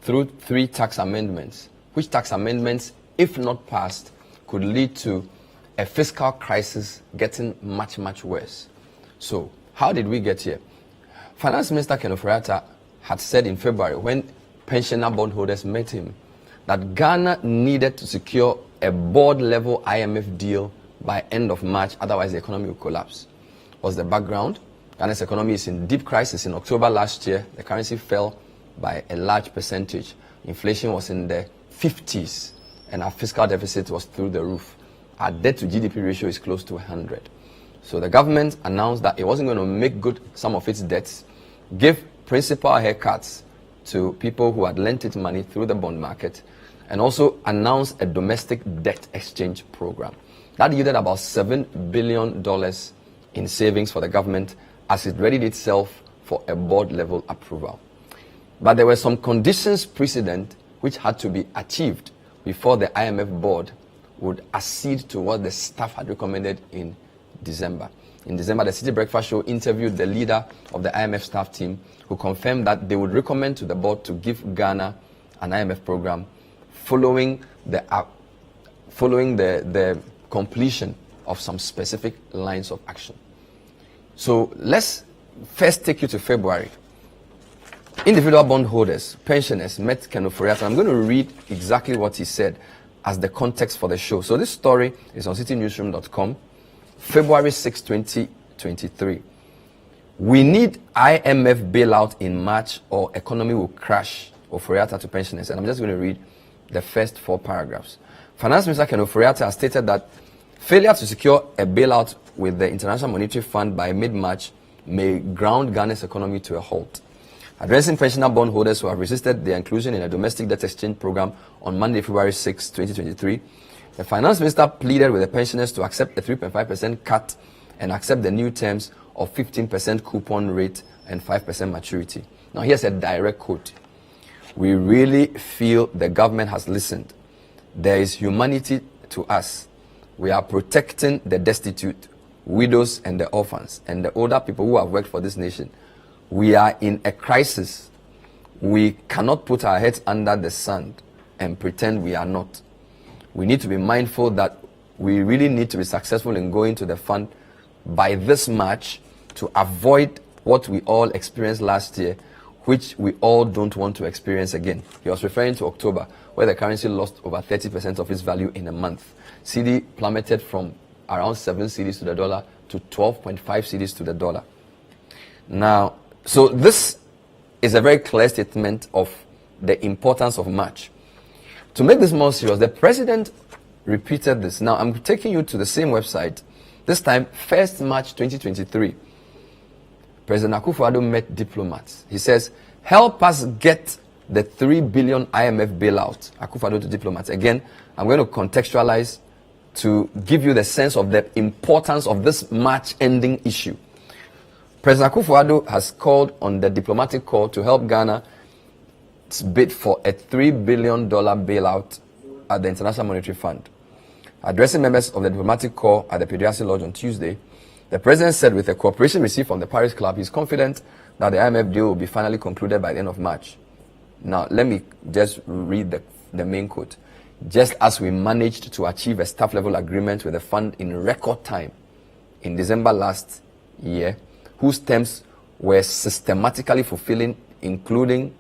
through 3 tax amendments, which tax amendments, if not passed, could lead to a fiscal crisis getting much, much worse. So, how did we get here? Finance Minister Ken Ofori-Atta had said in February, when pensioner bondholders met him, that Ghana needed to secure a board-level IMF deal by end of March, otherwise the economy will collapse. What's the background? Ghana's economy is in deep crisis. In October last year, the currency fell by a large percentage. Inflation was in the 50s, and our fiscal deficit was through the roof. Our debt to GDP ratio is close to 100. So the government announced that it wasn't going to make good some of its debts, give principal haircuts to people who had lent it money through the bond market, and also announced a domestic debt exchange program. That yielded about $7 billion in savings for the government as it readied itself for a board-level approval. But there were some conditions precedent which had to be achieved before the IMF board would accede to what the staff had recommended in December. In December, the City Breakfast Show interviewed the leader of the IMF staff team, who confirmed that they would recommend to the board to give Ghana an IMF program following the completion of some specific lines of action. So let's first take you to February. Individual bondholders, pensioners met Ken Ofori-Atta. I'm going to read exactly what he said as the context for the show. So this story is on citynewsroom.com, February 6, 2023. We need IMF bailout in March or economy will crash, Ofori-Atta to pensioners. And I'm just going to read the first 4 paragraphs. Finance Minister Ken Ofori-Atta has stated that failure to secure a bailout with the International Monetary Fund by mid-March may ground Ghana's economy to a halt. Addressing pensioner bondholders who have resisted their inclusion in a domestic debt exchange program on Monday, February 6, 2023, the Finance Minister pleaded with the pensioners to accept a 3.5% cut and accept the new terms of 15% coupon rate and 5% maturity. Now here's a direct quote. We really feel the government has listened. There is humanity to us. We are protecting the destitute, widows and the orphans, and the older people who have worked for this nation. We are in a crisis. We cannot put our heads under the sand and pretend we are not. We need to be mindful that we really need to be successful in going to the fund by this March to avoid what we all experienced last year, which we all don't want to experience again. He was referring to October, where the currency lost over 30% of its value in a month. CD plummeted from around 7 cedis to the dollar to 12.5 cedis to the dollar. Now, so this is a very clear statement of the importance of March. To make this more serious, the president repeated this. Now, I'm taking you to the same website. This time, 1st March 2023. President Akufo-Addo met diplomats. He says, help us get the 3 billion IMF bailout. Akufo-Addo to diplomats. Again, I'm going to contextualize to give you the sense of the importance of this March ending issue. President Akufo-Addo has called on the diplomatic corps to help Ghana bid for a $3 billion bailout at the International Monetary Fund. Addressing members of the diplomatic corps at the Pediasi Lodge on Tuesday, the president said with the cooperation received from the Paris Club, he's confident that the IMF deal will be finally concluded by the end of March. Now, let me just read the main quote. Just as we managed to achieve a staff-level agreement with the fund in record time in December last year, whose terms we are systematically fulfilling, including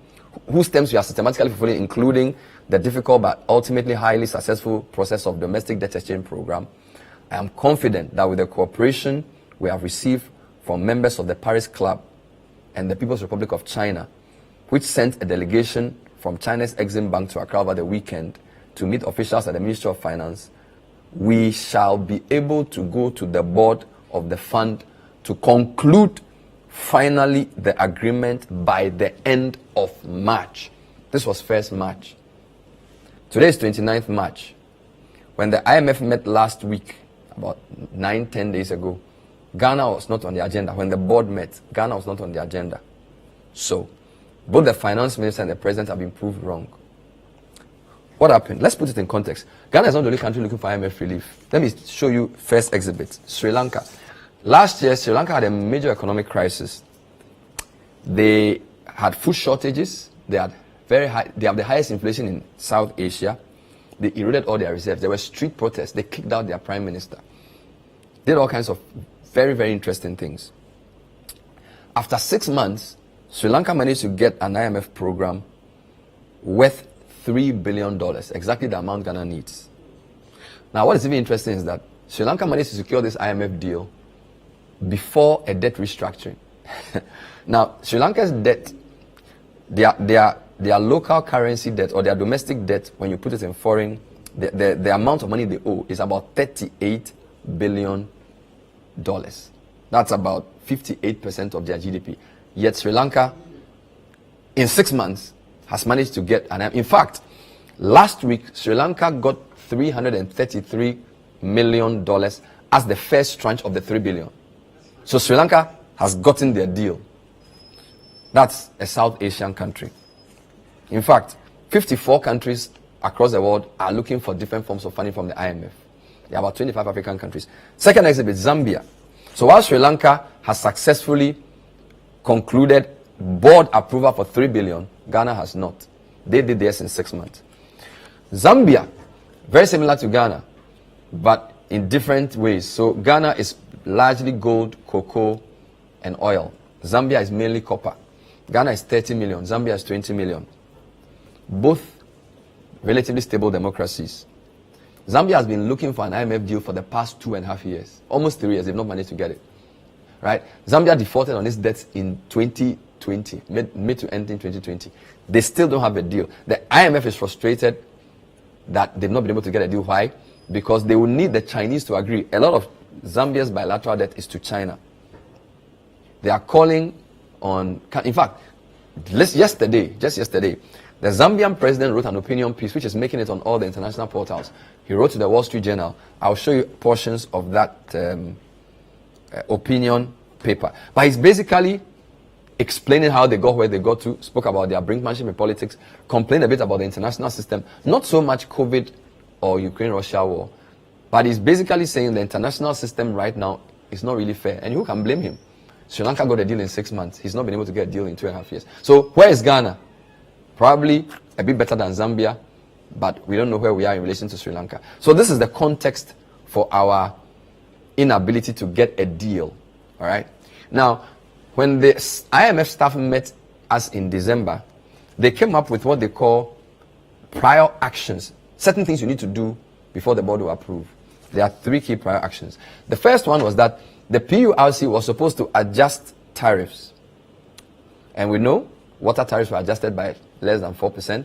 the difficult but ultimately highly successful process of domestic debt exchange program, I am confident that with the cooperation we have received from members of the Paris Club and the People's Republic of China, which sent a delegation from China's Exim Bank to Accra over the weekend to meet officials at the Ministry of Finance, we shall be able to go to the board of the fund to conclude finally the agreement by the end of March. This was 1st March. Today is 29th March. When the IMF met last week, about 9-10 days ago, Ghana was not on the agenda. When the board met, Ghana was not on the agenda. So, both the finance minister and the president have been proved wrong. What happened? Let's put it in context. Ghana is not the only country looking for IMF relief. Let me show you first exhibit. Sri Lanka. Last year, Sri Lanka had a major economic crisis. They had food shortages. They had very high. They have the highest inflation in South Asia. They eroded all their reserves. There were street protests. They kicked out their prime minister. Did all kinds of very, very interesting things. After 6 months, Sri Lanka managed to get an IMF program worth $3 billion, exactly the amount Ghana needs. Now, what is even interesting is that Sri Lanka managed to secure this IMF deal before a debt restructuring. Now, Sri Lanka's debt, their local currency debt or their domestic debt, when you put it in foreign, the amount of money they owe is about $38 billion. That's about 58% of their GDP. Yet Sri Lanka, in 6 months, has managed to get an. In fact, last week Sri Lanka got $333 million as the first tranche of the $3 billion. So Sri Lanka has gotten their deal. That's a South Asian country. In fact, 54 countries across the world are looking for different forms of funding from the IMF. There are about 25 African countries. Second exhibit, Zambia. So while Sri Lanka has successfully concluded board approval for $3 billion, Ghana has not. They did theirs in 6 months. Zambia, very similar to Ghana, but in different ways. So Ghana is largely gold, cocoa, and oil. Zambia is mainly copper. Ghana is 30 million. Zambia is 20 million. Both relatively stable democracies. Zambia has been looking for an IMF deal for the past 2.5 years. Almost 3 years. They've not managed to get it. Right? Zambia defaulted on its debts in 2020, mid to end in 2020. They still don't have a deal. The IMF is frustrated that they've not been able to get a deal. Why? Because they will need the Chinese to agree. A lot of Zambia's bilateral debt is to China. They are calling on, in fact, just yesterday, the Zambian president wrote an opinion piece which is making it on all the international portals. He wrote to the Wall Street Journal. I'll show you portions of that opinion paper. But he's basically explaining how they got where they got to, spoke about their brinkmanship in politics, complained a bit about the international system, not so much COVID or Ukraine-Russia war, but he's basically saying the international system right now is not really fair. And who can blame him? Sri Lanka got a deal in 6 months. He's not been able to get a deal in 2.5 years. So where is Ghana? Probably a bit better than Zambia, but we don't know where we are in relation to Sri Lanka. So this is the context for our inability to get a deal. All right. Now, when the IMF staff met us in December, they came up with what they call prior actions. Certain things you need to do before the board will approve. There are 3 key prior actions. The first one was that the PURC was supposed to adjust tariffs. And we know water tariffs were adjusted by less than 4%,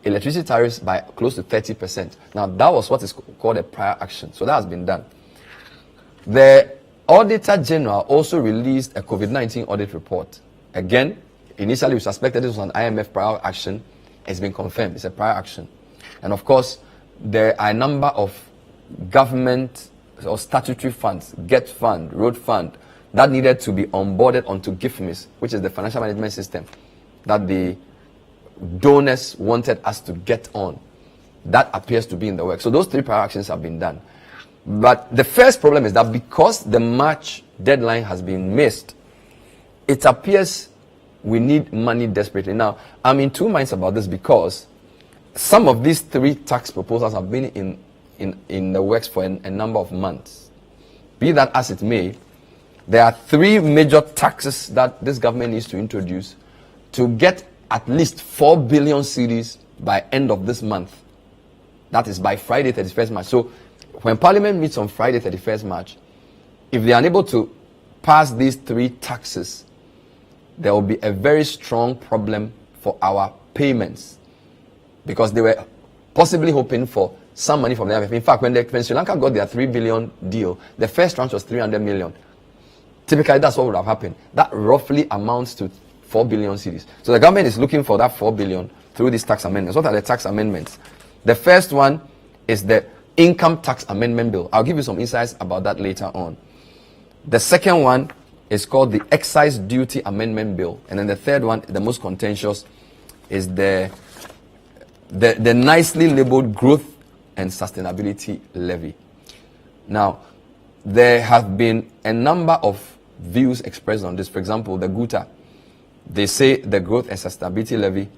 electricity tariffs by close to 30%. Now, that was what is called a prior action. So that has been done. The Auditor General also released a COVID-19 audit report. Again, initially we suspected this was an IMF prior action. It's been confirmed. It's a prior action. And of course, there are a number of government or statutory funds, GET Fund, Road Fund, that needed to be onboarded onto GIFMIS, which is the financial management system that the donors wanted us to get on. That appears to be in the work. So those 3 prior actions have been done. But the first problem is that because the March deadline has been missed, it appears we need money desperately. Now, I'm in 2 minds about this because some of these 3 tax proposals have been in the works for a number of months. Be that as it may, there are 3 major taxes that this government needs to introduce to get at least 4 billion cedis by end of this month. That is by Friday 31st March. So when Parliament meets on Friday 31st March, if they are unable to pass these 3 taxes, there will be a very strong problem for our payments, because they were possibly hoping for some money from the IMF. In fact, when Sri Lanka got their 3 billion deal, the first tranche was 300 million. Typically, that's what would have happened. That roughly amounts to 4 billion cedis. So the government is looking for that 4 billion through these tax amendments. What are the tax amendments? The first one is the Income Tax Amendment Bill. I'll give you some insights about that later on. The second one is called the Excise Duty Amendment Bill. And then the third one, the most contentious, is the nicely labeled Growth and Sustainability Levy. Now, there have been a number of views expressed on this. For example, the GUTA, they say the Growth and Sustainability Levy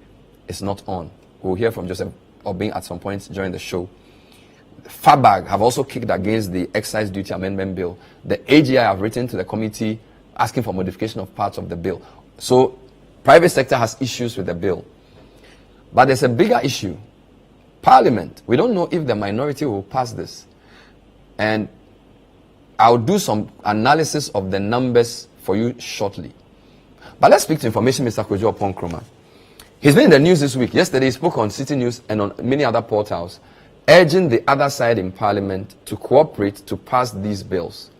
is not on. We'll hear from Joseph Obing at some point during the show. FABAG have also kicked against the excise duty amendment bill. The AGI have written to the committee asking for modification of parts of the bill. So private sector has issues with the bill. But there's a bigger issue. Parliament, we don't know if the minority will pass this. And I'll do some analysis of the numbers for you shortly. But let's speak to Information Minister Kojo Oppong-Nkrumah. He's been in the news this week. Yesterday he spoke on City News and on many other portals, urging the other side in Parliament to cooperate to pass these bills.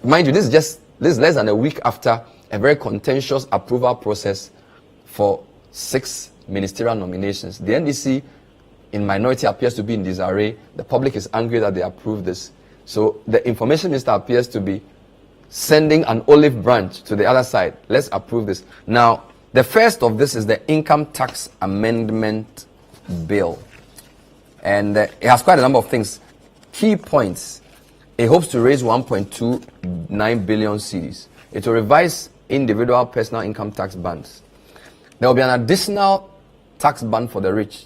Mind you, this is less than a week after a very contentious approval process for 6 ministerial nominations. The NDC in minority appears to be in disarray. The public is angry that they approved this. So the Information Minister appears to be sending an olive branch to the other side. Let's approve this. Now, the first of this is the Income Tax Amendment Bill. And it has quite a number of things. Key points. It hopes to raise 1.29 billion cedis. It will revise individual personal income tax bands. There will be an additional tax band for the rich,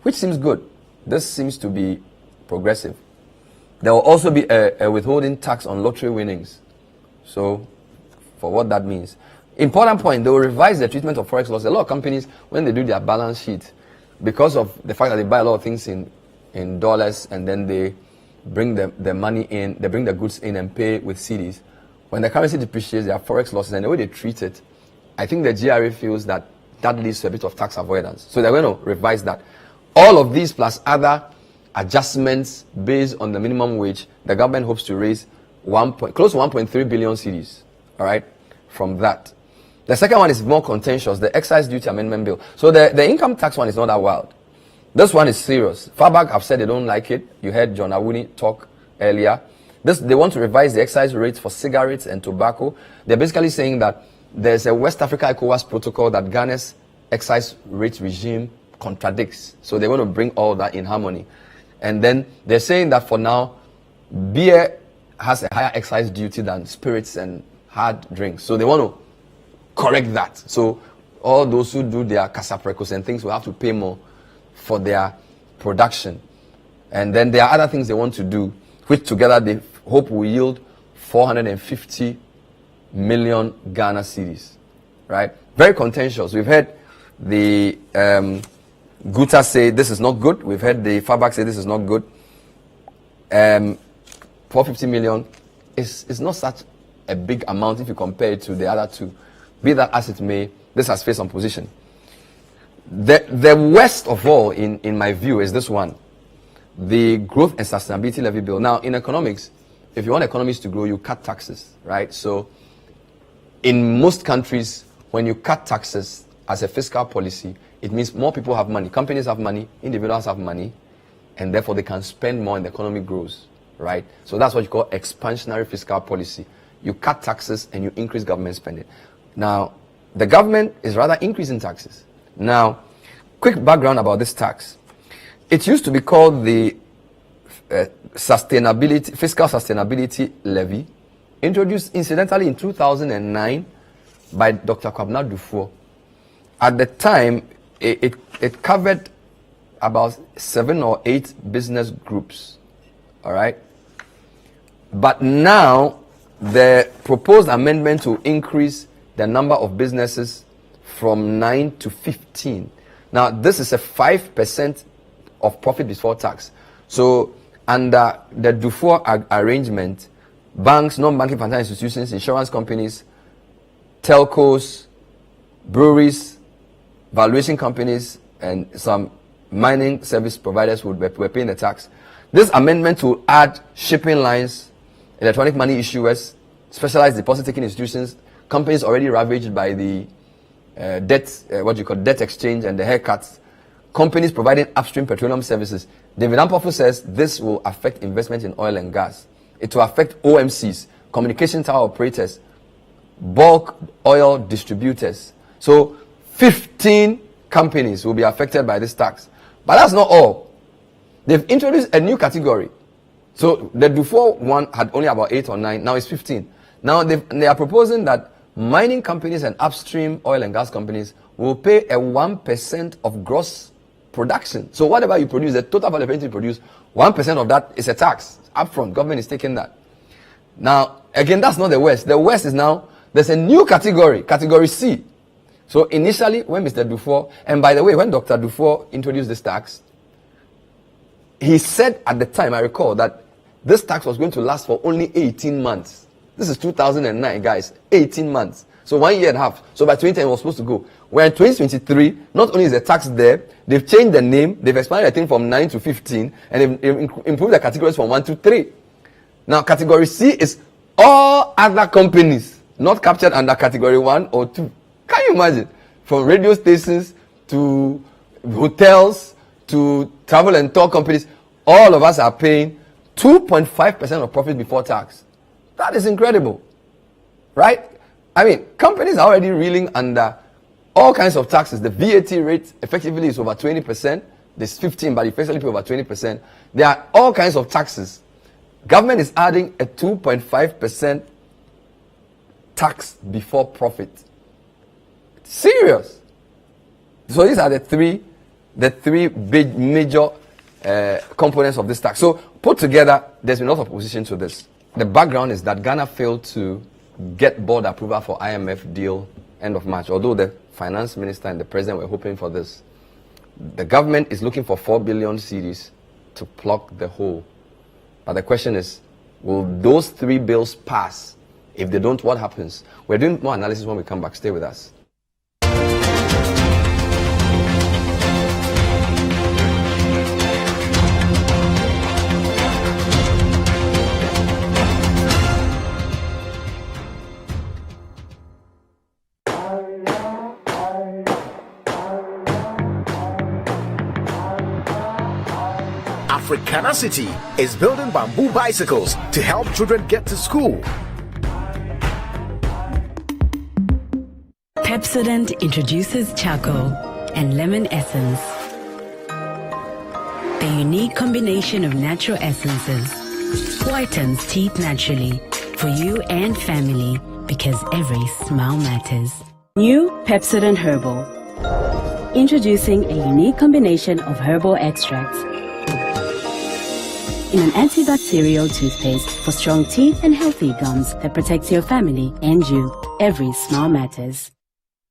which seems good. This seems to be progressive. There will also be a withholding tax on lottery winnings. So, for what that means. Important point, they will revise the treatment of forex losses. A lot of companies, when they do their balance sheet, because of the fact that they buy a lot of things in dollars and then they bring the money in, they bring the goods in and pay with cedis. When the currency depreciates, their forex losses and the way they treat it, I think the GRA feels that leads to a bit of tax avoidance. So they're going to revise that. All of these plus other adjustments based on the minimum wage, the government hopes to raise close to 1.3 billion cedis, all right, from that. The second one is more contentious, the excise duty amendment bill. So the income tax one is not that wild. This one is serious. FABAG have said they don't like it. You heard John Awuni talk earlier. They want to revise the excise rates for cigarettes and tobacco. They're basically saying that there's a West Africa ECOWAS protocol that Ghana's excise rate regime contradicts. So they want to bring all that in harmony. And then they're saying that for now, beer has a higher excise duty than spirits and hard drinks. So they want to correct that. So all those who do their casaprecos and things will have to pay more for their production. And then there are other things they want to do, which together they hope will yield 450 million Ghana cedis. Right? Very contentious. We've heard the Guta say this is not good. We've heard the FABAG say this is not good. 450 million is not such a big amount if you compare it to the other two. Be that as it may, this has faced some position. The worst of all, in my view, is this one. The Growth and Sustainability Levy Bill. Now, in economics, if you want economies to grow, you cut taxes, right? So, in most countries, when you cut taxes as a fiscal policy, it means more people have money. Companies have money, individuals have money, and therefore they can spend more and the economy grows, right? So that's what you call expansionary fiscal policy. You cut taxes and you increase government spending. Now, the government is rather increasing taxes. Now, quick background about this tax. It used to be called the Fiscal Sustainability Levy, introduced incidentally in 2009 by Dr. Kwabena Dufour. At the time, it covered about 7 or 8 business groups, all right? But now, the proposed amendment to increase the number of businesses from 9 to 15. Now, this is a 5% of profit before tax. So, under the Dufour arrangement, banks, non-banking financial institutions, insurance companies, telcos, breweries, valuation companies, and some mining service providers were paying the tax. This amendment will add shipping lines, electronic money issuers, specialized deposit-taking institutions, companies already ravaged by the debt exchange and the haircuts, companies providing upstream petroleum services. David Ampofu says this will affect investment in oil and gas. It will affect OMCs, communication tower operators, bulk oil distributors. So 15 companies will be affected by this tax. But that's not all. They've introduced a new category. So the Dufour one had only about 8 or 9. Now it's 15. Now they are proposing that mining companies and upstream oil and gas companies will pay a 1% of gross production. So whatever you produce, the total value of anything you produce, 1% of that is a tax. Upfront, government is taking that. Now, again, that's not the West. The West is now, there's a new category, category C. So initially, when Mr. Dufour, and by the way, when Dr. Dufour introduced this tax, he said at the time, I recall, that this tax was going to last for only 18 months. This is 2009, guys, 18 months. So 1 year and a half. So by 2010, it was supposed to go. We're in 2023, not only is the tax there, they've changed the name, they've expanded the thing from 9 to 15, and they've improved the categories from 1 to 3. Now, category C is all other companies not captured under category 1 or 2. Can you imagine? From radio stations to hotels to travel and tour companies, all of us are paying 2.5% of profit before tax. That is incredible, right? I mean, companies are already reeling under all kinds of taxes. The VAT rate effectively is over 20%. There's 15, but you effectively pay over 20%. There are all kinds of taxes. Government is adding a 2.5% tax before profit. Serious. So these are the three big major components of this tax. So put together, there's been a lot of opposition to this. The background is that Ghana failed to get board approval for IMF deal end of March, although the finance minister and the president were hoping for this. The government is looking for 4 billion cedis to plug the hole. But the question is, will those 3 bills pass? If they don't, what happens? We're doing more analysis when we come back. Stay with us. Africana City is building bamboo bicycles to help children get to school. Pepsodent introduces charcoal and lemon essence. The unique combination of natural essences whitens teeth naturally for you and family because every smile matters. New Pepsodent Herbal. Introducing a unique combination of herbal extracts in an antibacterial toothpaste for strong teeth and healthy gums that protects your family and you. Every smile matters.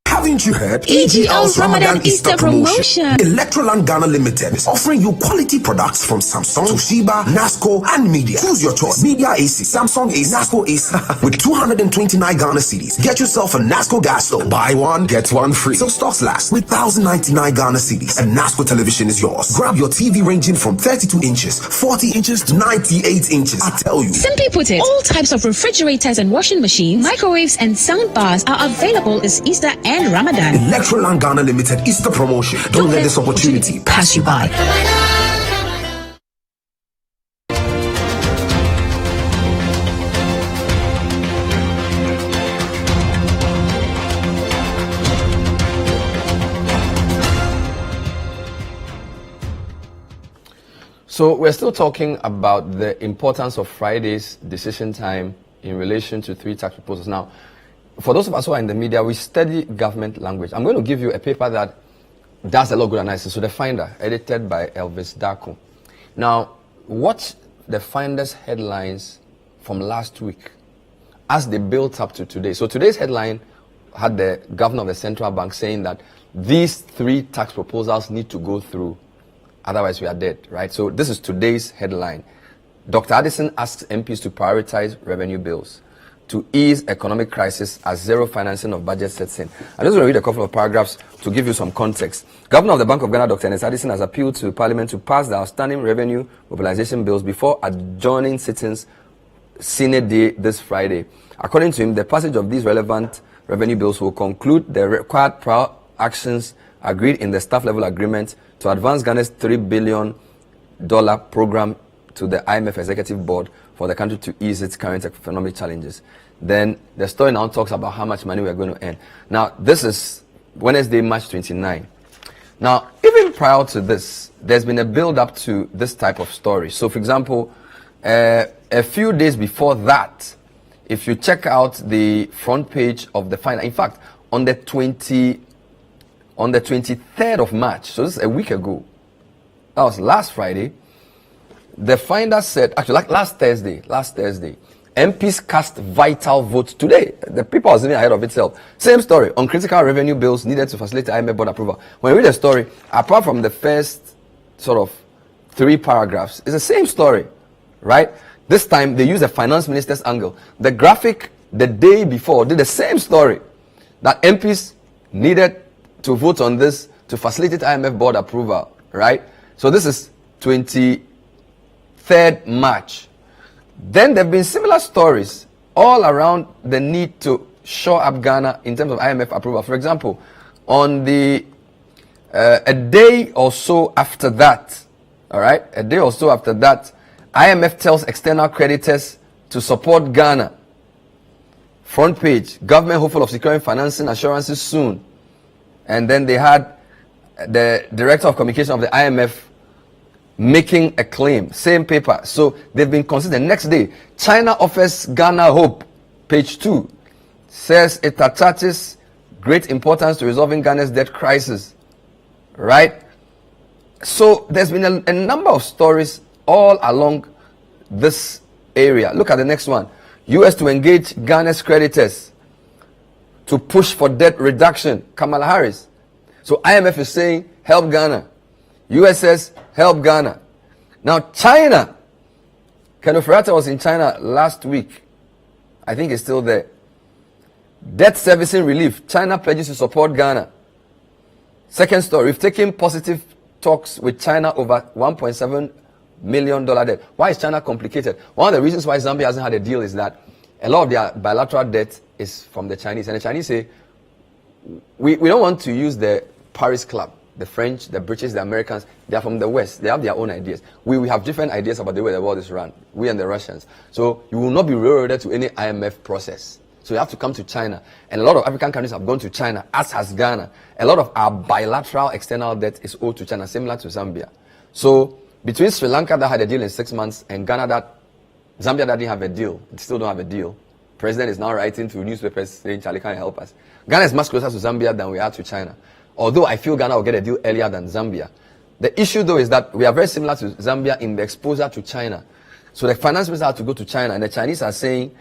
Haven't you heard? EGL's Ramadan Easter promotion. Electroland Ghana Limited is offering you quality products from Samsung, Toshiba, Nasco, and Media. Choose your choice. Media AC, Samsung AC, Nasco AC. With 229 Ghana cedis, get yourself a Nasco gas stove. Buy one, get one free. So stocks last. With 1,099 Ghana cedis, a Nasco television is yours. Grab your TV ranging from 32 inches, 40 inches to 98 inches. I tell you. Simply put it, all types of refrigerators and washing machines, microwaves and sound bars are available this Easter and Ramadan. Electroland Ghana Limited Easter promotion. Don't let this opportunity pass you by. So we're still talking about the importance of Friday's decision time in relation to 3 tax proposals. Now, for those of us who are in the media, we study government language. I'm going to give you a paper that does a lot of good analysis. So the Finder, edited by Elvis Darko. Now, watch the Finder's headlines from last week as they built up to today. So today's headline had the governor of the central bank saying that these 3 tax proposals need to go through, otherwise we are dead, right? So this is today's headline. Dr. Addison asks MPs to prioritize revenue bills to ease economic crisis as zero financing of budget sets in. I'm just going to read a couple of paragraphs to give you some context. Governor of the Bank of Ghana, Dr. Ernest Addison, has appealed to Parliament to pass the outstanding revenue mobilization bills before adjourning sittings Senate Day this Friday. According to him, the passage of these relevant revenue bills will conclude the required prior actions agreed in the staff level agreement to advance Ghana's $3 billion program to the IMF Executive Board for the country to ease its current economic challenges. Then the story now talks about how much money we're going to earn. Now, this is Wednesday, March 29. Now, even prior to this, there's been a build-up to this type of story. So, for example, a few days before that, if you check out the front page of the final, in fact, on the 23rd of March, so this is a week ago, that was last Friday, the finder said, actually like last Thursday, MPs cast vital votes today. The people are sitting ahead of itself. Same story on critical revenue bills needed to facilitate IMF board approval. When you read the story, apart from the first sort of 3 paragraphs, it's the same story, right? This time they use the finance minister's angle. The graphic the day before did the same story, that MPs needed to vote on this to facilitate IMF board approval, right? So this is 23rd March. Then there have been similar stories all around the need to shore up Ghana in terms of IMF approval. For example, on the a day or so after that, all right, a day or so after that, IMF tells external creditors to support Ghana. Front page, government hopeful of securing financing assurances soon. And then they had the director of communication of the IMF making a claim, same paper. So they've been consistent. Next day, China offers Ghana hope. Page 2 says it attaches great importance to resolving Ghana's debt crisis. Right? So there's been a number of stories all along this area. Look at the next one. US to engage Ghana's creditors to push for debt reduction. Kamala Harris. So IMF is saying, help Ghana. US says, help Ghana. Now China, Kenneth Furata was in China last week. I think he's still there. Debt servicing relief. China pledges to support Ghana. Second story, we've taken positive talks with China over $1.7 million debt. Why is China complicated? One of the reasons why Zambia hasn't had a deal is that a lot of their bilateral debt is from the Chinese. And the Chinese say, we don't want to use the Paris Club. The French, the British, the Americans, they are from the West. They have their own ideas. We have different ideas about the way the world is run. We and the Russians. So you will not be railroaded to any IMF process. So you have to come to China. And a lot of African countries have gone to China, as has Ghana. A lot of our bilateral external debt is owed to China, similar to Zambia. So between Sri Lanka that had a deal in 6 months and Ghana Zambia that didn't have a deal, they still don't have a deal. President is now writing to newspapers saying, Charlie, can you help us? Ghana is much closer to Zambia than we are to China. Although I feel Ghana will get a deal earlier than Zambia. The issue though is that we are very similar to Zambia in the exposure to China. So the finance minister had to go to China, and the Chinese are saying,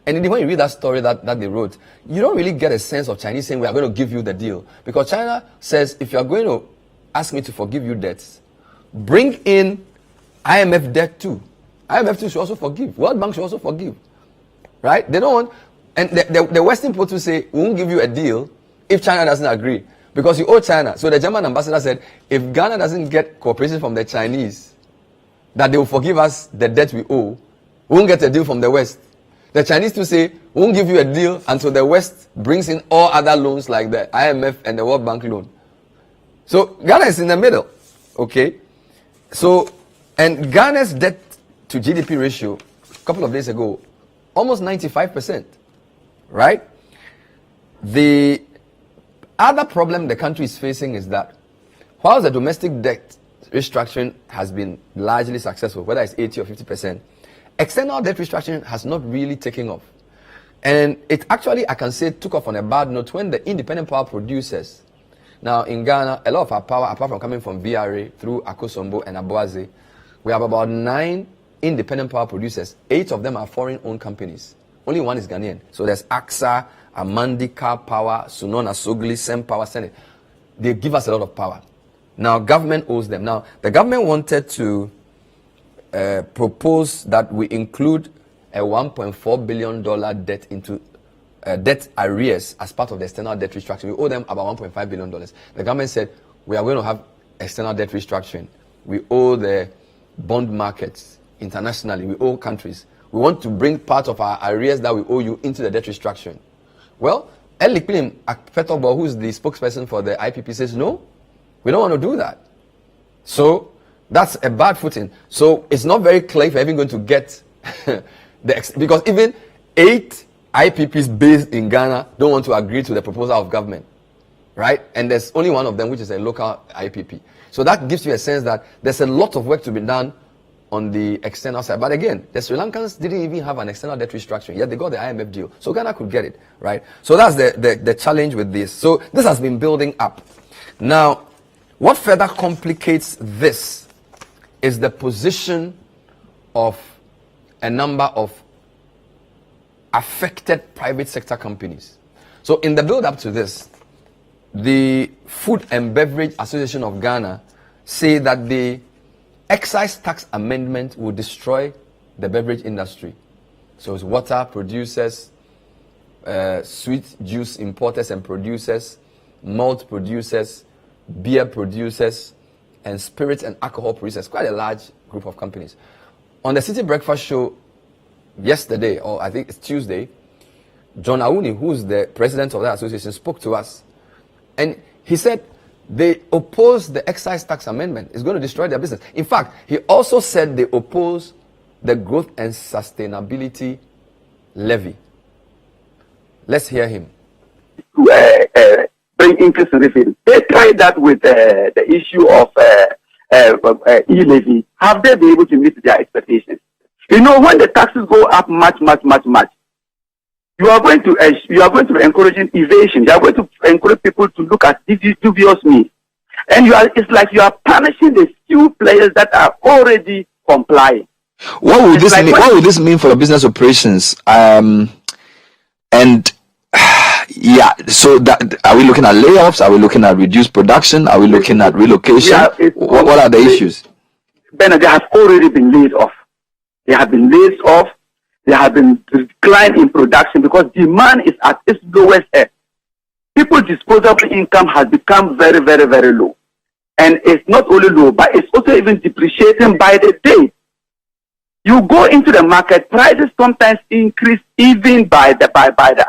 and when you read that story that they wrote, you don't really get a sense of Chinese saying we are going to give you the deal. Because China says, if you are going to ask me to forgive you debts, bring in IMF debt too. IMF too should also forgive. World Bank should also forgive. Right? They don't want, and the Western people to say, we won't give you a deal if China doesn't agree. Because you owe China. So the German ambassador said, if Ghana doesn't get cooperation from the Chinese, that they will forgive us the debt we owe, we won't get a deal from the West. The Chinese to say, we won't give you a deal until the West brings in all other loans like the IMF and the World Bank loan. So Ghana is in the middle. Okay? So, and Ghana's debt to GDP ratio, a couple of days ago, almost 95%. Right? The other problem the country is facing is that while the domestic debt restructuring has been largely successful, whether it's 80 or 50%, external debt restructuring has not really taken off. And it actually, I can say, took off on a bad note when the independent power producers, now in Ghana, a lot of our power, apart from coming from VRA through Akosombo and Aboaze, we have about 9 independent power producers. 8 of them are foreign-owned companies. Only 1 is Ghanaian. So there's AXA, Amandika Power, Sunona Sogli, Sem Power Senate. They give us a lot of power. Now, government owes them. Now, the government wanted to propose that we include a $1.4 billion debt into debt arrears as part of the external debt restructuring. We owe them about $1.5 billion. The government said, we are going to have external debt restructuring. We owe the bond markets internationally. We owe countries. We want to bring part of our arrears that we owe you into the debt restructuring. Well, Eliklim Akpetobo, who's the spokesperson for the IPP, says, no, we don't want to do that. So that's a bad footing. So it's not very clear if we're even going to get because even 8 IPPs based in Ghana don't want to agree to the proposal of government, right? And there's only one of them, which is a local IPP. So that gives you a sense that there's a lot of work to be done on the external side. But again, the Sri Lankans didn't even have an external debt restructuring, yet they got the IMF deal. So Ghana could get it, right? So that's the challenge with this. So this has been building up. Now, what further complicates this is the position of a number of affected private sector companies. So in the build up to this, the Food and Beverage Association of Ghana say that the excise tax amendment will destroy the beverage industry. So it's water producers, sweet juice importers and producers, malt producers, beer producers, and spirits and alcohol producers. Quite a large group of companies. On the City Breakfast Show yesterday, or I think it's Tuesday, John Aouni, who's the president of that association, spoke to us. And he said they oppose the excise tax amendment. It's going to destroy their business. In fact, he also said they oppose the growth and sustainability levy. Let's hear him. Bring increase in revenue. They tried that with the issue of e-levy. Have they been able to meet their expectations? You know, when the taxes go up much, you are going to be encouraging evasion. You are going to encourage people to look at dubious means, and it's like you are punishing the few players that are already complying. What would this mean? What would this mean for your business operations? Yeah, so that, are we looking at layoffs? Are we looking at reduced production? Are we looking at relocation? Yeah, what are the issues? Bernard, they have already been laid off. They have been laid off. There have been decline in production because demand is at its lowest ebb. People's disposable income has become very, very, very low. And it's not only low, but it's also even depreciating by the day. You go into the market, prices sometimes increase even by the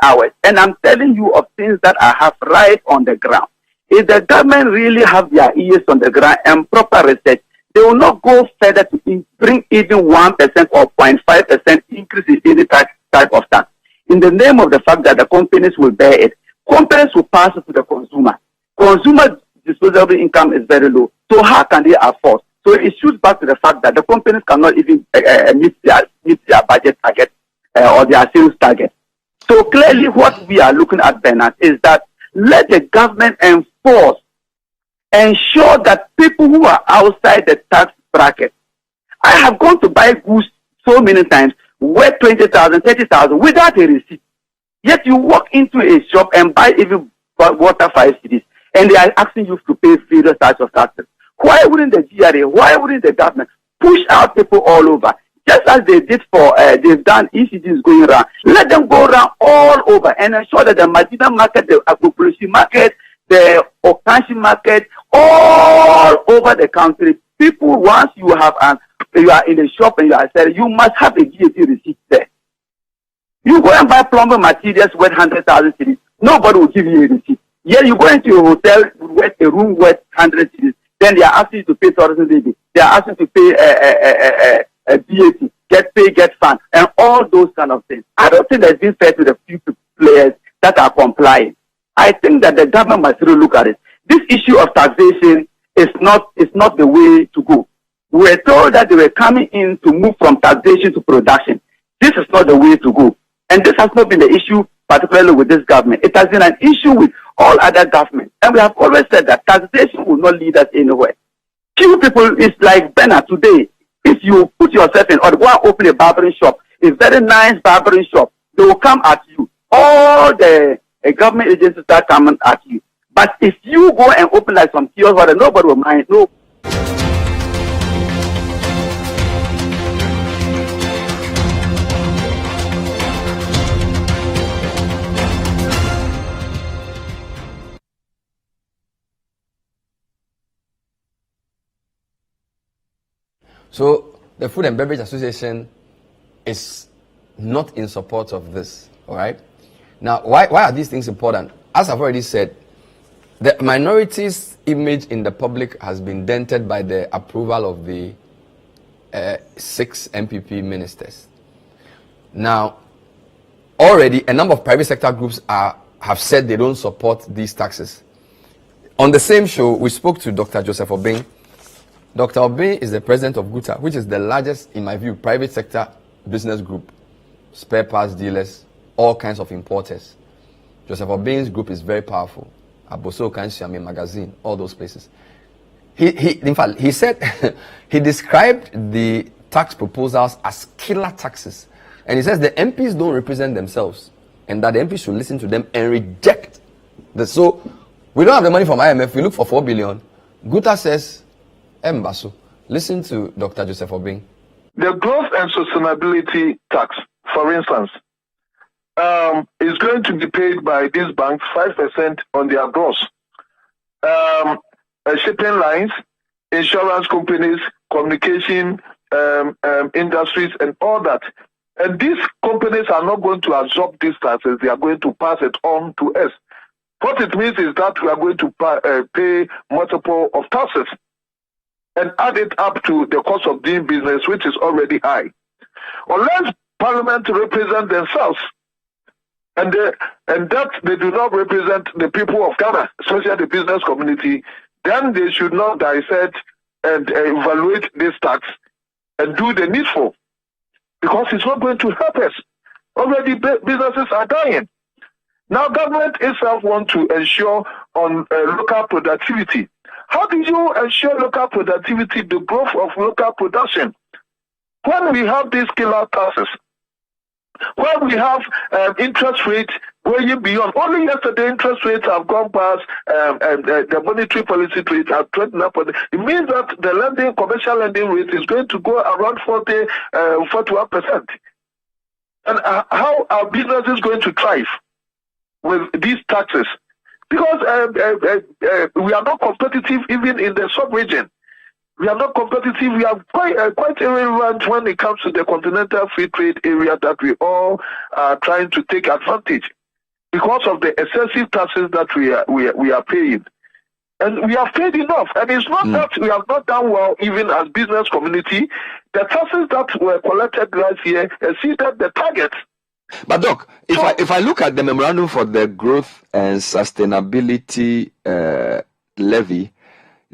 hours. And I'm telling you of things that I have right on the ground. If the government really have their ears on the ground and proper research, they will not go further to bring even 1% or 0.5% increase in any type of tax. In the name of the fact that the companies will bear it, companies will pass it to the consumer. Consumer disposable income is very low. So how can they afford? So it shoots back to the fact that the companies cannot even meet their budget target or their sales target. So clearly what we are looking at, Bernard, is that let the government ensure that people who are outside the tax bracket. I have gone to buy goods so many times worth 20,000, 30,000 without a receipt. Yet you walk into a shop and buy even water 5 cedis, and they are asking you to pay various types of taxes. Why wouldn't the GRA, why wouldn't the government push out people all over? Just as they did for, they've done ECGs going around. Let them go around all over and ensure that the marginal market, the agro-produce market, the Okanshi market, all over the country, people, once you are in the shop and you are selling, you must have a GST receipt there. You go and buy plumbing materials worth 100,000 cedis, nobody will give you a receipt. Yeah, you go into a hotel with a room worth 100 cedis, then they are asking you to pay tourism levy, they are asking you to pay VAT, get pay, get fund, and all those kind of things. I don't think that's been fair to the few players that are complying. I think that the government must really look at it. This issue of taxation is not the way to go. We were told that they were coming in to move from taxation to production. This is not the way to go. And this has not been the issue, particularly with this government. It has been an issue with all other governments. And we have always said that taxation will not lead us anywhere. Few people, it's like Bernard today. If you put yourself in or go and open a barbering shop, a very nice barbering shop, they will come at you. All the government agencies start coming at you. But if you go and open like some kiosk, nobody will mind. No. So the Food and Beverage Association is not in support of this. All right. Now, why are these things important? As I've already said, the minorities' image in the public has been dented by the approval of the 6 MPP ministers. Now, already a number of private sector groups have said they don't support these taxes. On the same show, we spoke to Dr. Joseph Obeng, Dr. Obey is the president of GUTA, which is the largest, in my view, private sector business group. Spare parts dealers, all kinds of importers. Joseph Obey's group is very powerful. Aboso Kansiame magazine, all those places. In fact, he said, he described the tax proposals as killer taxes. And he says the MPs don't represent themselves and that the MPs should listen to them and reject this. So, we don't have the money from IMF, we look for 4 billion. GUTA says, Mbaso, listen to Dr. Joseph Obey. The growth and sustainability tax, for instance, is going to be paid by these banks 5% on their gross. Shipping lines, insurance companies, communication industries, and all that. And these companies are not going to absorb these taxes, they are going to pass it on to us. What it means is that we are going to pay multiple of taxes and add it up to the cost of doing business, which is already high. Unless Parliament represent themselves, and that they do not represent the people of Ghana, especially the business community, then they should not dissect and evaluate this tax and do the needful, because it's not going to help us. Already businesses are dying. Now government itself wants to ensure on local productivity. How do you ensure local productivity, the growth of local production, when we have these killer taxes? When we have interest rates going beyond, only yesterday interest rates have gone past the monetary policy rate at 29%. It means that the lending, commercial lending rate is going to go around 41%. And how are businesses going to thrive with these taxes? Because we are not competitive even in the sub-region. We are not competitive. We are quite irrelevant when it comes to the continental free trade area that we all are trying to take advantage because of the excessive taxes that we are paying. And we have paid enough. And it's not that we have not done well even as business community. The taxes that were collected last year exceeded the target. But Doc, if I look at the memorandum for the growth and sustainability levy,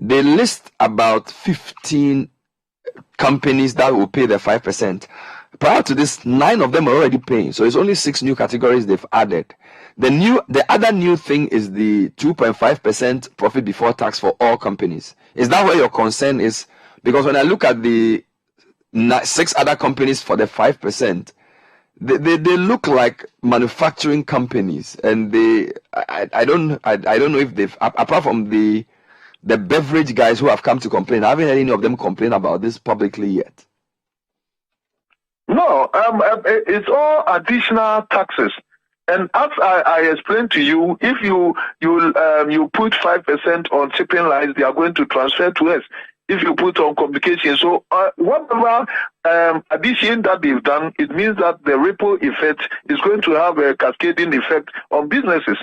they list about 15 companies that will pay the 5%. Prior to this, 9 of them are already paying. So it's only 6 new categories they've added. The other new thing is the 2.5% profit before tax for all companies. Is that where your concern is? Because when I look at the 6 other companies for the 5%, they look like manufacturing companies, and I don't know if they've, apart from the beverage guys who have come to complain, I haven't heard any of them complain about this publicly yet. No, it's all additional taxes. And as I explained to you, if you put 5% on shipping lines, they are going to transfer to us. If you put on communication, so whatever addition that they've done, it means that the ripple effect is going to have a cascading effect on businesses.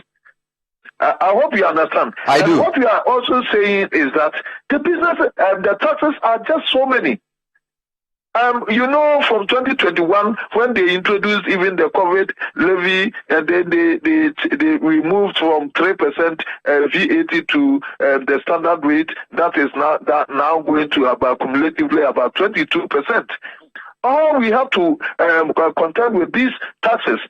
I hope you understand. I do. What we are also saying is that the business, the taxes are just so many. You know, from 2021, when they introduced even the COVID levy, and then they removed from 3% VAT to the standard rate, that is now going to about cumulatively about 22%. All we have to contend with these taxes.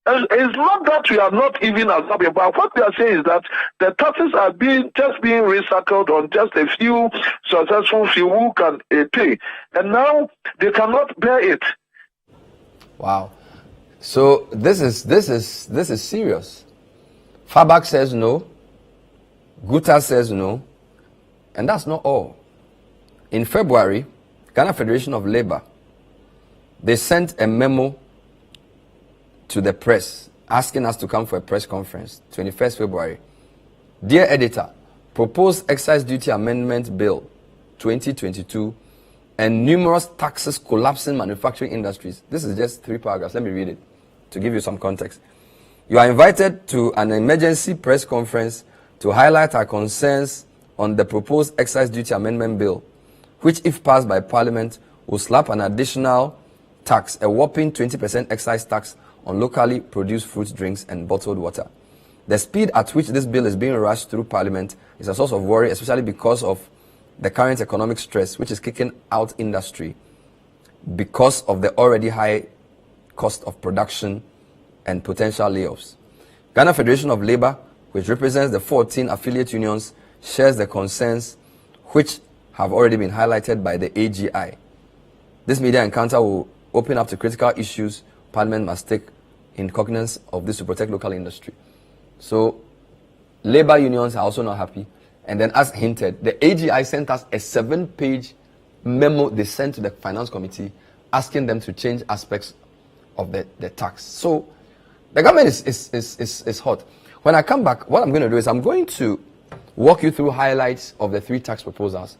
And it's not that we are not even absorbing, but what we are saying is that the taxes are being recycled on just a few successful few who can pay, and now they cannot bear it. Wow! So this is serious. FABAC says no, GUTA says no, and that's not all. In February, Ghana Federation of Labour, they sent a memo to the press, asking us to come for a press conference, 21st February. Dear editor, proposed excise duty amendment bill 2022 and numerous taxes collapsing manufacturing industries. This is just 3 paragraphs. Let me read it to give you some context. You are invited to an emergency press conference to highlight our concerns on the proposed excise duty amendment bill, which, if passed by Parliament, will slap an additional tax, a whopping 20% excise tax on locally produced fruit drinks and bottled water. The speed at which this bill is being rushed through Parliament is a source of worry, especially because of the current economic stress, which is kicking out industry because of the already high cost of production and potential layoffs. Ghana Federation of Labour, which represents the 14 affiliate unions, shares the concerns which have already been highlighted by the AGI. This media encounter will open up to critical issues Parliament must take in cognizance of this to protect local industry. So, labour unions are also not happy. And then, as hinted, the AGI sent us a 7-page memo they sent to the Finance Committee asking them to change aspects of the tax. So, the government is hot. When I come back, what I'm going to do is I'm going to walk you through highlights of the 3 tax proposals,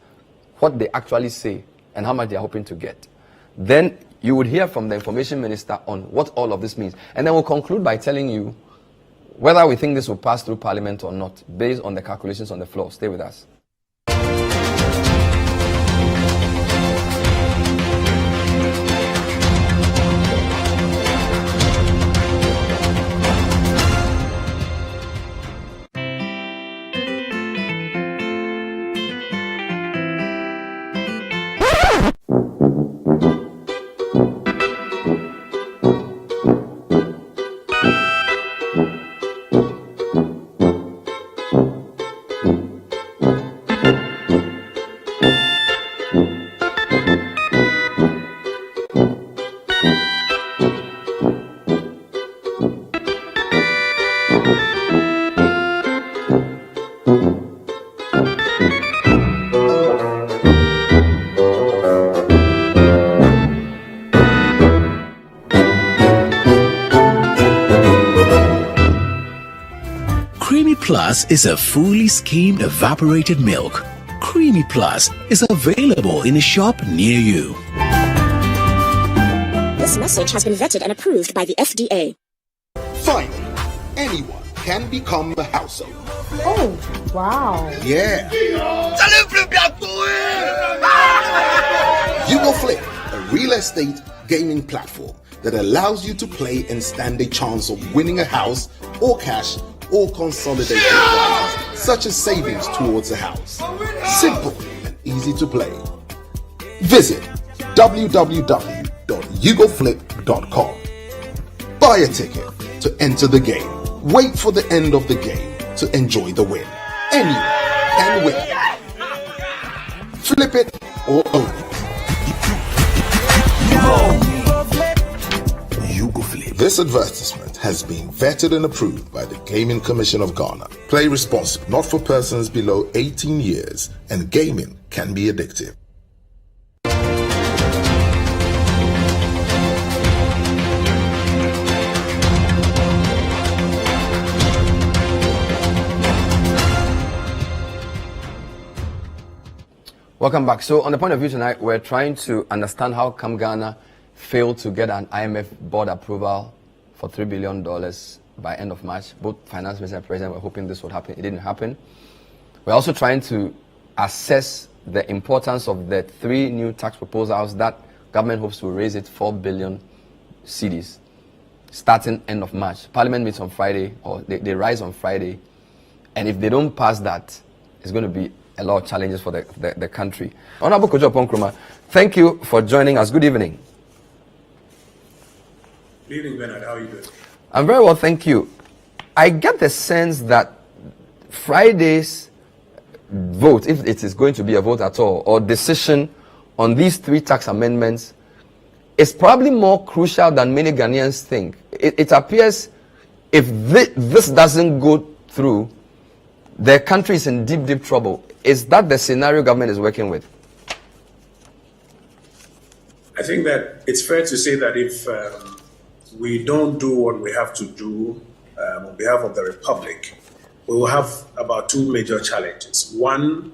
what they actually say, and how much they are hoping to get. Then you would hear from the Information Minister on what all of this means. And then we'll conclude by telling you whether we think this will pass through Parliament or not, based on the calculations on the floor. Stay with us. Creamy Plus is a fully skimmed evaporated milk. Creamy Plus is available in a shop near you. This message has been vetted and approved by the FDA. Finally, anyone can become a household. Oh, wow. Yeah. Hugo Flip, a real estate gaming platform that allows you to play and stand a chance of winning a house or cash or consolidated prizes, such as savings towards a house. Simple and easy to play. Visit www.ugoflip.com. Buy a ticket to enter the game. Wait for the end of the game to enjoy the win. Anyone can win. Flip it or own it. This advertisement has been vetted and approved by the Gaming Commission of Ghana. Play responsibly, not for persons below 18 years, and gaming can be addictive. Welcome back. So on the point of view tonight, we're trying to understand how come Ghana failed to get an IMF board approval for $3 billion by end of March. Both Finance Minister and President were hoping this would happen. It didn't happen. We're also trying to assess the importance of the 3 new tax proposals that government hopes will raise it 4 billion cedis starting end of March. Parliament meets on Friday, or they rise on Friday. And if they don't pass that, it's going to be a lot of challenges for the country. Honorable Kojo Ponkrumah, thank you for joining us. Good evening. Good evening, Bernard. How are you doing? I'm very well, thank you. I get the sense that Friday's vote, if it is going to be a vote at all, or decision on these 3 tax amendments, is probably more crucial than many Ghanaians think. It appears if this doesn't go through, the country is in deep, deep trouble. Is that the scenario government is working with? I think that it's fair to say that if we don't do what we have to do on behalf of the Republic, we will have about 2 major challenges. One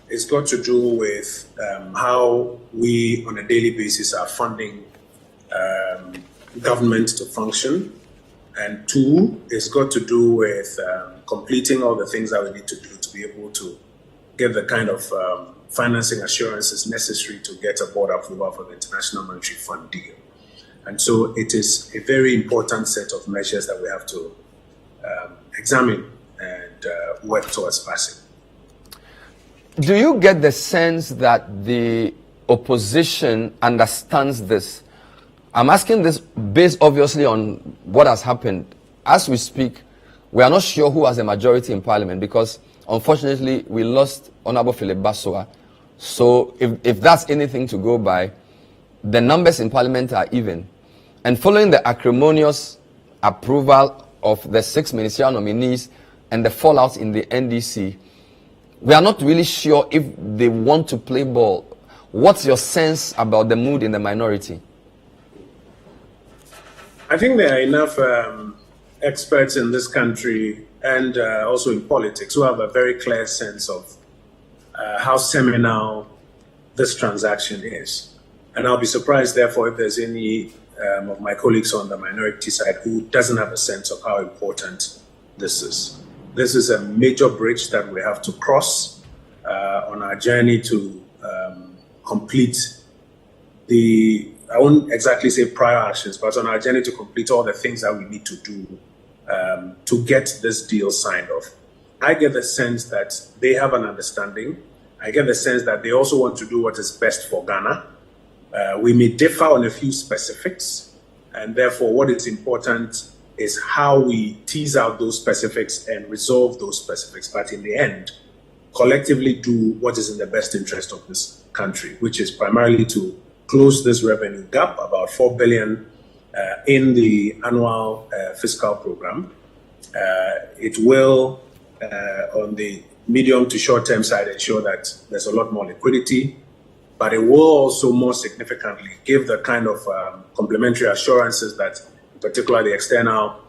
is got to do with how we on a daily basis are funding government to function. And 2 is got to do with completing all the things that we need to do to be able to get the kind of financing assurances necessary to get a board approval for the International Monetary Fund deal. And so it is a very important set of measures that we have to examine and work towards passing. Do you get the sense that the opposition understands this? I'm asking this based obviously on what has happened. As we speak, we are not sure who has a majority in parliament because unfortunately we lost Honorable Philip Bassoa. So if that's anything to go by, the numbers in parliament are even. And following the acrimonious approval of the 6 ministerial nominees and the fallout in the NDC, we are not really sure if they want to play ball. What's your sense about the mood in the minority? I think there are enough experts in this country and also in politics who have a very clear sense of how seminal this transaction is. And I'll be surprised, therefore, if there's any of my colleagues on the minority side who doesn't have a sense of how important this is. This is a major bridge that we have to cross on our journey to complete I won't exactly say prior actions, but on our journey to complete all the things that we need to do to get this deal signed off. I get the sense that they have an understanding. I get the sense that they also want to do what is best for Ghana. We may differ on a few specifics, and therefore what is important is how we tease out those specifics and resolve those specifics. But in the end, collectively do what is in the best interest of this country, which is primarily to close this revenue gap, about 4 billion in the annual fiscal program. It will, on the medium to short term side, ensure that there's a lot more liquidity, but it will also more significantly give the kind of complementary assurances that, in particular, the external,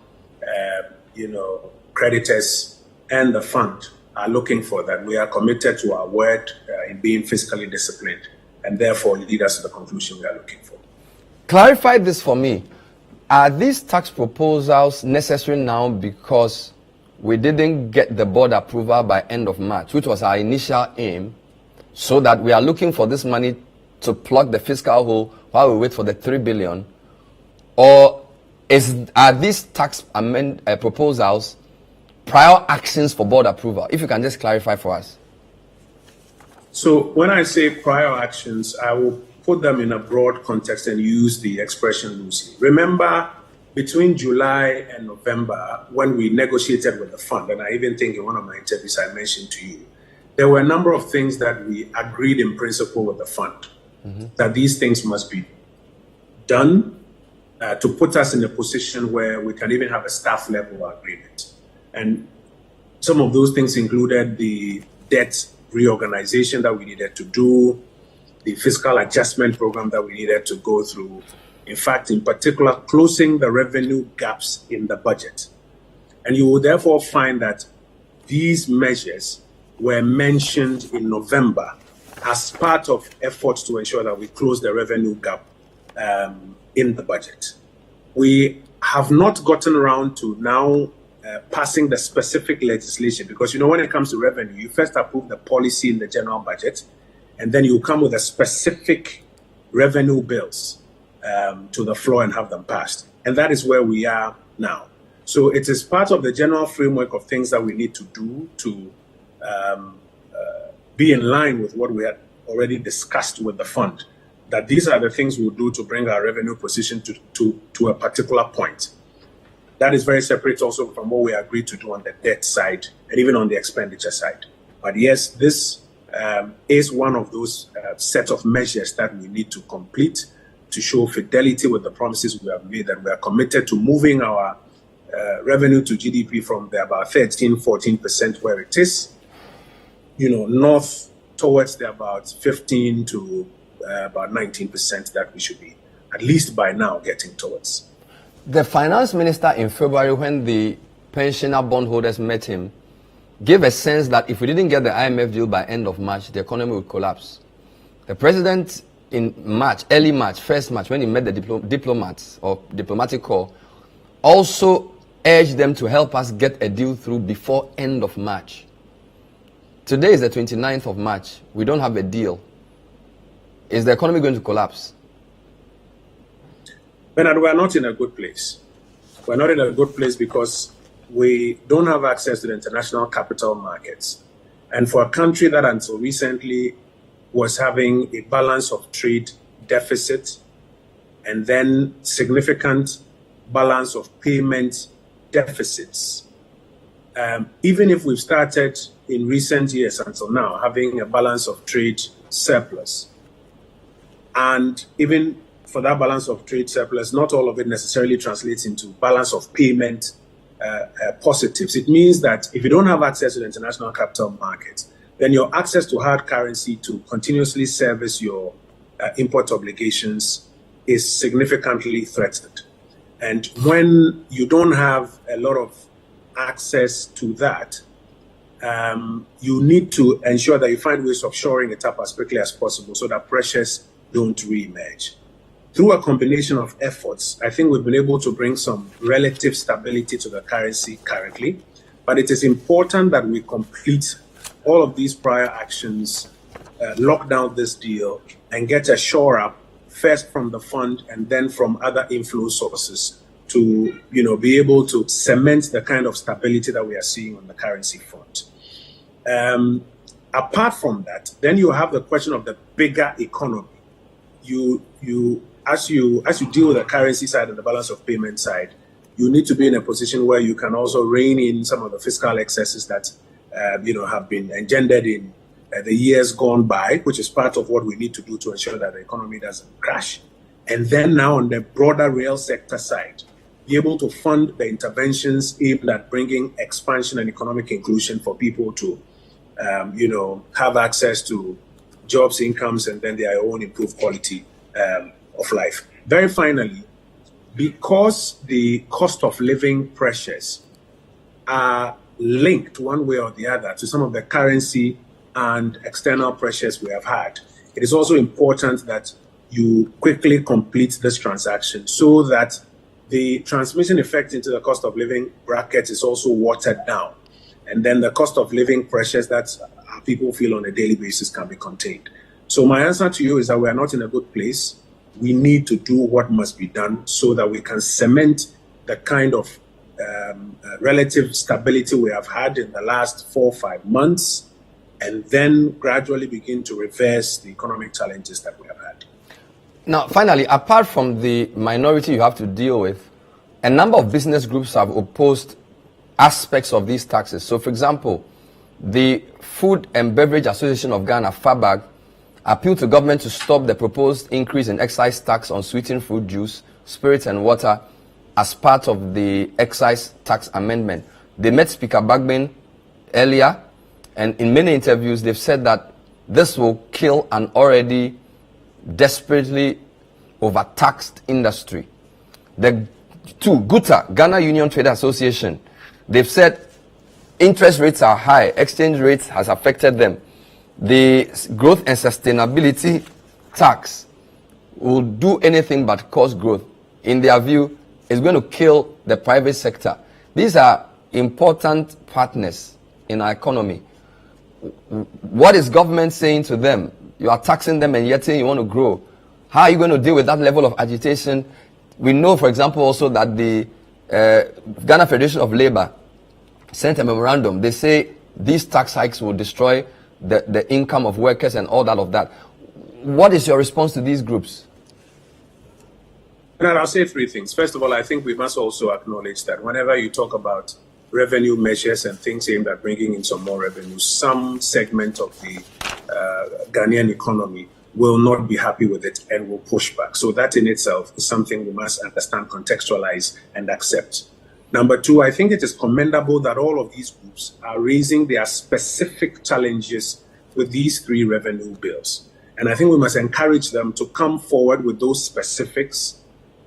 creditors and the fund are looking for, that we are committed to our word in being fiscally disciplined, and therefore lead us to the conclusion we are looking for. Clarify this for me. Are these tax proposals necessary now because we didn't get the board approval by end of March, which was our initial aim, so that we are looking for this money to plug the fiscal hole while we wait for the 3 billion? Or are these tax proposals prior actions for board approval? If you can just clarify for us. So when I say prior actions, I will put them in a broad context and use the expression loosely. Remember, between July and November, when we negotiated with the fund, and I even think in one of my interviews I mentioned to you, there were a number of things that we agreed in principle with the fund, that these things must be done to put us in a position where we can even have a staff level agreement. And some of those things included the debt reorganization that we needed to do, the fiscal adjustment program that we needed to go through. In fact, in particular, closing the revenue gaps in the budget. And you will therefore find that these measures were mentioned in November as part of efforts to ensure that we close the revenue gap in the budget. We have not gotten around to now passing the specific legislation, because when it comes to revenue, you first approve the policy in the general budget, and then you come with a specific revenue bills to the floor and have them passed. And that is where we are now. So it is part of the general framework of things that we need to do to be in line with what we had already discussed with the fund, that these are the things we'll do to bring our revenue position to a particular point. That is very separate also from what we agreed to do on the debt side and even on the expenditure side. But yes, this is one of those set of measures that we need to complete to show fidelity with the promises we have made, that we are committed to moving our revenue to GDP from the about 13-14% where it is, north towards the about 15 to about 19% that we should be, at least by now, getting towards. The finance minister in February, when the pensioner bondholders met him, gave a sense that if we didn't get the IMF deal by end of March, the economy would collapse. The president in March, early March, 1st March, when he met the diplomats or diplomatic corps, also urged them to help us get a deal through before end of March. Today is the 29th of March. We don't have a deal. Is the economy going to collapse? Bernard, we're not in a good place. We're not in a good place because we don't have access to the international capital markets. And for a country that until recently was having a balance of trade deficit and then significant balance of payment deficits, even if we've started in recent years until now having a balance of trade surplus, and even for that balance of trade surplus, not all of it necessarily translates into balance of payment positives. It means that if you don't have access to the international capital markets, then your access to hard currency to continuously service your import obligations is significantly threatened. And when you don't have a lot of access to that, you need to ensure that you find ways of shoring it up as quickly as possible so that pressures don't re-emerge. Through a combination of efforts, I think we've been able to bring some relative stability to the currency currently, but it is important that we complete all of these prior actions, lock down this deal, and get a shore up first from the fund and then from other inflow sources to, be able to cement the kind of stability that we are seeing on the currency front. Apart from that, then you have the question of the bigger economy. As you deal with the currency side and the balance of payment side, you need to be in a position where you can also rein in some of the fiscal excesses that have been engendered in the years gone by, which is part of what we need to do to ensure that the economy doesn't crash. And then now on the broader real sector side, be able to fund the interventions aimed at bringing expansion and economic inclusion for people to, have access to jobs, incomes, and then their own improved quality of life. Very finally, because the cost of living pressures are linked one way or the other to some of the currency and external pressures we have had, it is also important that you quickly complete this transaction so that the transmission effect into the cost of living bracket is also watered down. And then the cost of living pressures that people feel on a daily basis can be contained. So my answer to you is that we are not in a good place. We need to do what must be done so that we can cement the kind of relative stability we have had in the last 4 or 5 months, and then gradually begin to reverse the economic challenges that we have had. Now, finally, apart from the minority you have to deal with, a number of business groups have opposed aspects of these taxes. So, for example, the Food and Beverage Association of Ghana, FABAG, appealed to government to stop the proposed increase in excise tax on sweetened fruit juice, spirits and water as part of the excise tax amendment. They met Speaker Bagbin earlier, and in many interviews they've said that this will kill an already desperately overtaxed industry. The two, GUTA, Ghana Union Trade Association, they've said interest rates are high, exchange rates has affected them. The growth and sustainability tax will do anything but cause growth. In their view, it's going to kill the private sector. These are important partners in our economy. What is government saying to them? You are taxing them and yet saying you want to grow. How are you going to deal with that level of agitation? We know, for example, also that the Ghana Federation of Labour sent a memorandum. They say these tax hikes will destroy the income of workers and all that of that. What is your response to these groups? I'll say 3 things. First of all, I think we must also acknowledge that whenever you talk about revenue measures and things aimed at bringing in some more revenue, some segment of the Ghanaian economy will not be happy with it and will push back. So that in itself is something we must understand, contextualize, and accept. Number 2, I think it is commendable that all of these groups are raising their specific challenges with these 3 revenue bills. And I think we must encourage them to come forward with those specifics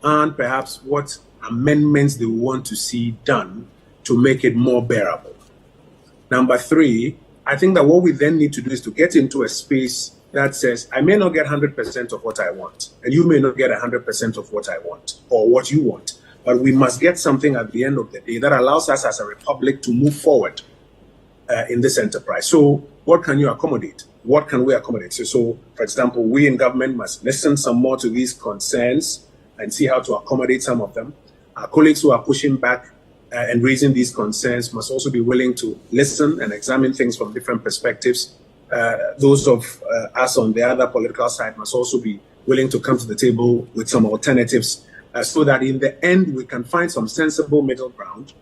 and perhaps what amendments they want to see done to make it more bearable. Number 3, I think that what we then need to do is to get into a space that says, I may not get 100% of what I want, and you may not get 100% of what I want or what you want. But we must get something at the end of the day that allows us as a republic to move forward in this enterprise. So what can you accommodate? What can we accommodate? So, for example, we in government must listen some more to these concerns and see how to accommodate some of them. Our colleagues who are pushing back and raising these concerns must also be willing to listen and examine things from different perspectives. Those of us on the other political side must also be willing to come to the table with some alternatives so that in the end we can find some sensible middle ground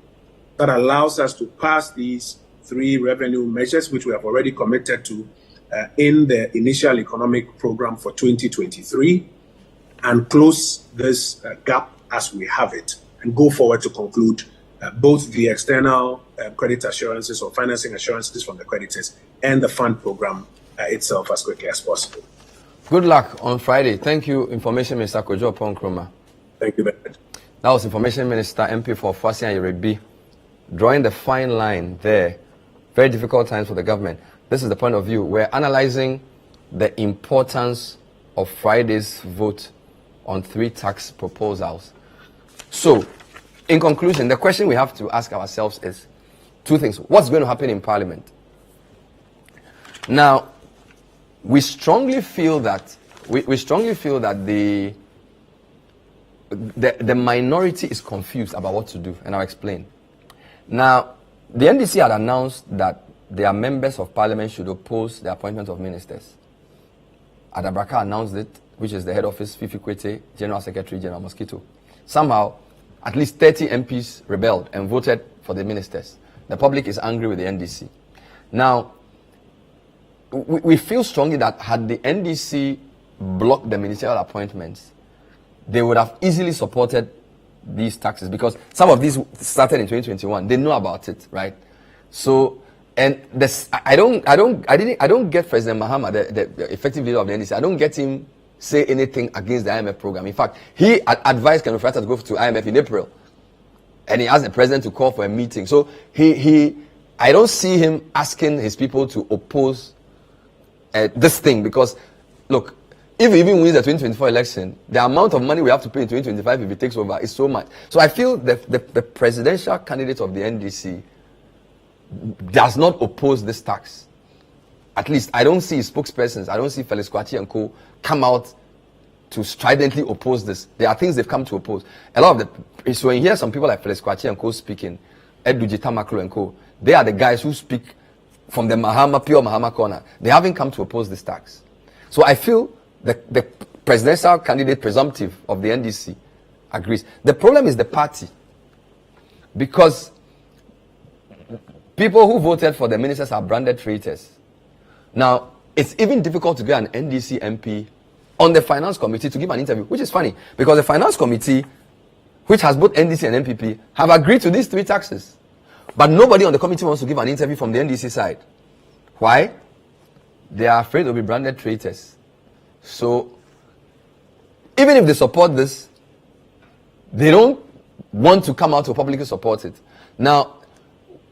that allows us to pass these 3 revenue measures, which we have already committed to in the initial economic program for 2023, and close this gap as we have it, and go forward to conclude both the external credit assurances or financing assurances from the creditors and the fund program itself as quickly as possible. Good luck on Friday. Thank you, Information Minister Kojo Ponkroma. Thank you very much. That was Information Minister MP for Fasian Yerebi, drawing the fine line there. Very difficult times for the government. This is the point of view. We're analyzing the importance of Friday's vote on 3 tax proposals. So, in conclusion, the question we have to ask ourselves is 2 things. What's going to happen in Parliament? Now, we strongly feel that the minority is confused about what to do, and I'll explain. Now, the NDC had announced that their members of Parliament should oppose the appointment of ministers. Adabraka announced it, which is the head office, Fifi Kwete, General Secretary, General Mosquito. Somehow, at least 30 MPs rebelled and voted for the ministers. The public is angry with the NDC. Now, we feel strongly that had the NDC blocked the ministerial appointments, they would have easily supported these taxes, because some of these started in 2021. They know about it, right? So, and this, I don't get President Mahama, the effective leader of the NDC. I don't get him say anything against the IMF program. In fact, he advised Kenneth Frater to go to IMF in April, and he asked the president to call for a meeting. So I don't see him asking his people to oppose this thing, because look, if he even wins the 2024 election, the amount of money we have to pay in 2025 if he takes over is so much. So I feel that the presidential candidate of the NDC does not oppose this tax. At least I don't see spokespersons, I don't see Felix Kwachi and co come out to stridently oppose this. There are things they've come to oppose. A lot of the, so when you hear some people like Felix Kwachi and co speaking, Edu Jitamaklo and co, they are the guys who speak from the pure Mahama corner. They haven't come to oppose this tax. So I feel the presidential candidate presumptive of the NDC agrees. The problem is the party, because people who voted for the ministers are branded traitors. Now, it's even difficult to get an NDC MP on the finance committee to give an interview, which is funny, because the finance committee, which has both NDC and MPP, have agreed to these 3 taxes. But nobody on the committee wants to give an interview from the NDC side. Why? They are afraid to be branded traitors. So, even if they support this, they don't want to come out to publicly support it. Now,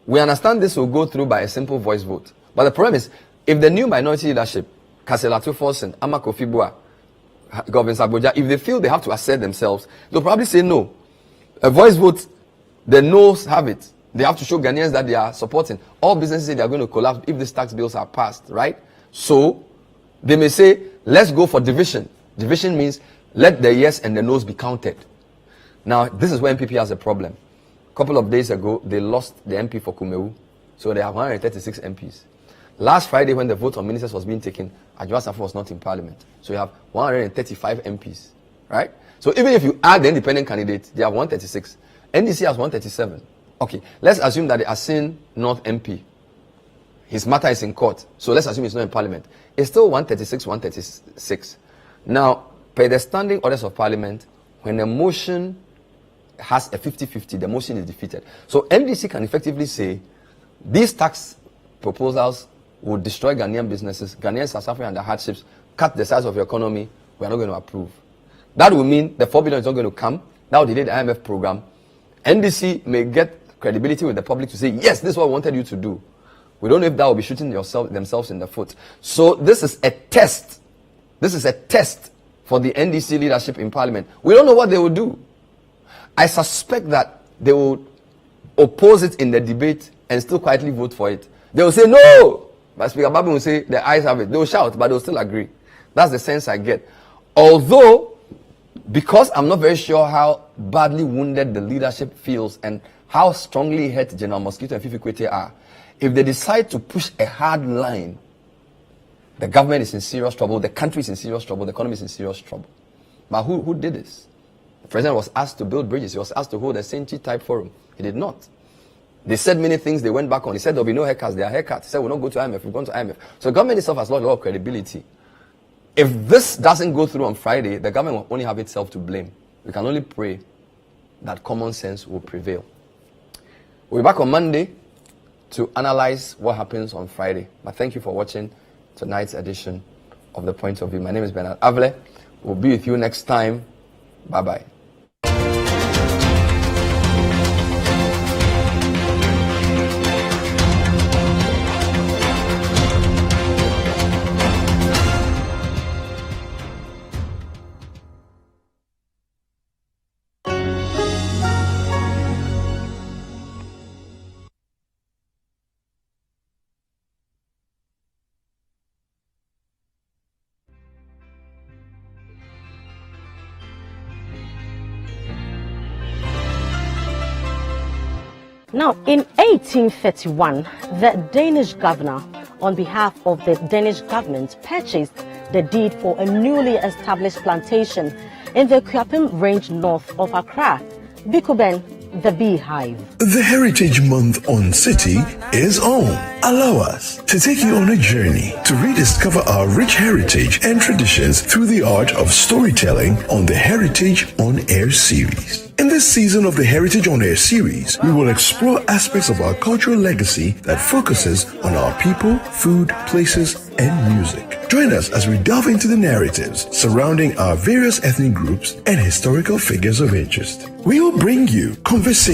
we understand this will go through by a simple voice vote. But the problem is, if the new minority leadership, Kaselato Forsen, Amako Fibua, Governor Saboja, if they feel they have to assert themselves, they'll probably say no. A voice vote, the no's have it. They have to show Ghanaians that they are supporting. All businesses say they are going to collapse if these tax bills are passed, right? So, they may say, let's go for division. Division means let the yes and the no's be counted. Now, this is where MPP has a problem. A couple of days ago, they lost the MP for Kumewu. So they have 136 MPs. Last Friday, when the vote on ministers was being taken, Adjoa Safo was not in parliament. So you have 135 MPs, right? So even if you add the independent candidate, they have 136. NDC has 137. Okay, let's assume that the Asin North MP, his matter is in court. So let's assume he's not in parliament. It's still 136, 136. Now, per the standing orders of parliament, when a motion has a 50-50, the motion is defeated. So MDC can effectively say, these tax proposals will destroy Ghanaian businesses. Ghanaians are suffering under hardships. Cut the size of your economy. We are not going to approve. That will mean the 4 billion is not going to come. That will delay the IMF program. NDC may get credibility with the public to say, yes, this is what we wanted you to do. We don't know if that will be shooting themselves in the foot. So this is a test. This is a test for the NDC leadership in parliament. We don't know what they will do. I suspect that they will oppose it in the debate and still quietly vote for it. They will say no, but Speaker Babu will say the ayes have it. They will shout, but they will still agree. That's the sense I get. Although, because I'm not very sure how badly wounded the leadership feels and how strongly hurt General Mosquito and Fifi Kwete are. If they decide to push a hard line, the government is in serious trouble, the country is in serious trouble, the economy is in serious trouble. But who did this? The president was asked to build bridges. He was asked to hold a Senchi type forum. He did not. They said many things. They went back on. He said there'll be no haircuts. There are haircuts. He said we'll not go to IMF. We've gone to IMF. So the government itself has lost a lot of credibility. If this doesn't go through on Friday, the government will only have itself to blame. We can only pray that common sense will prevail. We'll be back on Monday to analyze what happens on Friday. But thank you for watching tonight's edition of The Point of View. My name is Bernard Avle. We'll be with you next time. Bye-bye. Now, in 1831, the Danish governor, on behalf of the Danish government, purchased the deed for a newly established plantation in the Kuapim range north of Accra, Bikuben, the Beehive. The Heritage Month on City is on. Allow us to take you on a journey to rediscover our rich heritage and traditions through the art of storytelling on the Heritage On Air series. In this season of the Heritage On Air series, we will explore aspects of our cultural legacy that focuses on our people, food, places, and music. Join us as we delve into the narratives surrounding our various ethnic groups and historical figures of interest. We will bring you conversations